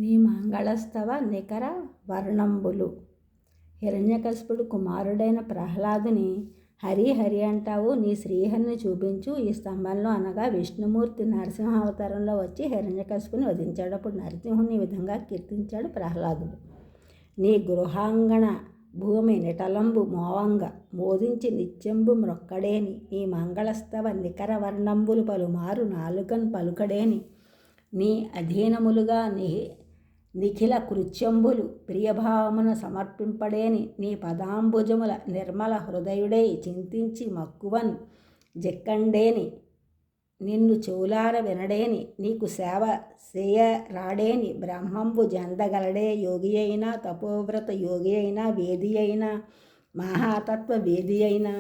నీ మంగళస్తవ నికర వర్ణంబులు. హిరణ్యకశిపుడు కుమారుడైన ప్రహ్లాదుని హరి హరి అంటావు, నీ శ్రీహరిని చూపించు ఈ స్తంభంలో అనగా విష్ణుమూర్తి నరసింహావతారంలో వచ్చి హిరణ్యకశిపుని వధించాడు. అప్పుడు నరసింహుని ఈ విధంగా కీర్తించాడు ప్రహ్లాదుడు. నీ గృహాంగణ భూమి నిటలంబు మోవంగ మోదించి నిత్యంబు మ్రొక్కడేని, నీ మంగళస్తవ నికర వర్ణంబులు పలుమారు నాలుకన్ పలుకడేని, నీ అధీనములుగా నిఖిల కృత్యంబులు ప్రియభావమున సమర్పింపడేని, నీ పదాంబుజముల నిర్మల హృదయుడై చింతించి మక్కువన్ జెక్కండేని, నిన్ను చెవులార వినడేని, నీకు సేవ చేయరాడేని, బ్రహ్మంబు జందగలడే యోగి అయినా తపోవ్రత యోగి అయినా వేది అయినా మహాతత్వ వేది అయినా,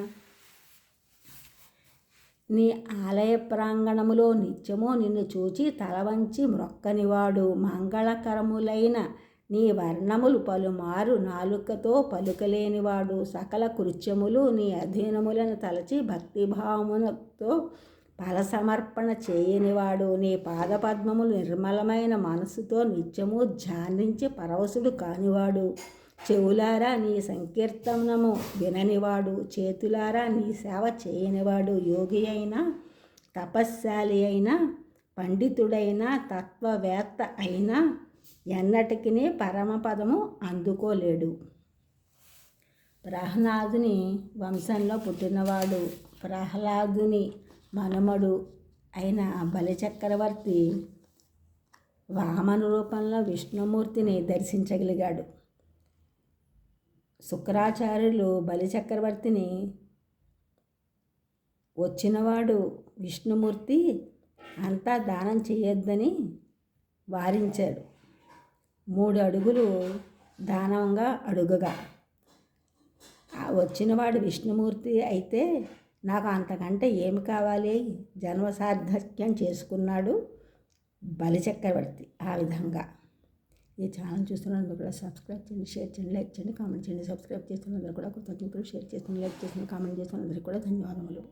నీ ఆలయ ప్రాంగణములో నిత్యము నిన్ను చూచి తలవంచి మ్రొక్కనివాడు, మంగళకరములైన నీ వర్ణములు పలుమారు నాలుకతో పలుకలేనివాడు, సకల కృత్యములు నీ అధీనములను తలచి భక్తిభావమునతో ఫలసమర్పణ చేయనివాడు, నీ పాదపద్మములు నిర్మలమైన మనసుతో నిత్యము ధ్యానించి పరవశుడు కానివాడు, చెవులారా నీ సంకీర్తనము విననివాడు, చేతులారా నీ సేవ చేయనివాడు, యోగి అయినా తపశ్శాలి అయినా పండితుడైనా తత్వవేత్త అయినా ఎన్నటికీ పరమపదము అందుకోలేడు. ప్రహ్లాదుని వంశంలో పుట్టినవాడు. ప్రహ్లాదుని మనుమడు అయిన బలిచక్రవర్తి వామన రూపంలో విష్ణుమూర్తిని దర్శించగలిగాడు. శుక్రాచార్యులు బలిచక్రవర్తిని వచ్చినవాడు విష్ణుమూర్తి అంతా దానం చేయొద్దని వారించాడు. 3 అడుగులు దానంగా అడుగగా వచ్చినవాడు విష్ణుమూర్తి అయితే నాకు అంతకంటే ఏమి కావాలి, జన్మసార్థక్యం చేసుకున్నాడు బలిచక్రవర్తి. ఆ విధంగా ఈ ఛానల్ చూస్తున్నందుకు కూడా సబ్స్క్రైబ్ చేయండి, షేర్ చేయండి, లైక్ చేయండి, కామెంట్ చేయండి. సబ్స్క్రైబ్ చేస్తున్నందుకు కూడా కృతజ్ఞతలు, షేర్ చేస్తున్న లైక్ చేస్తున్న కామెంట్ చేస్తున్నందుకు కూడా ధన్యవాదములు.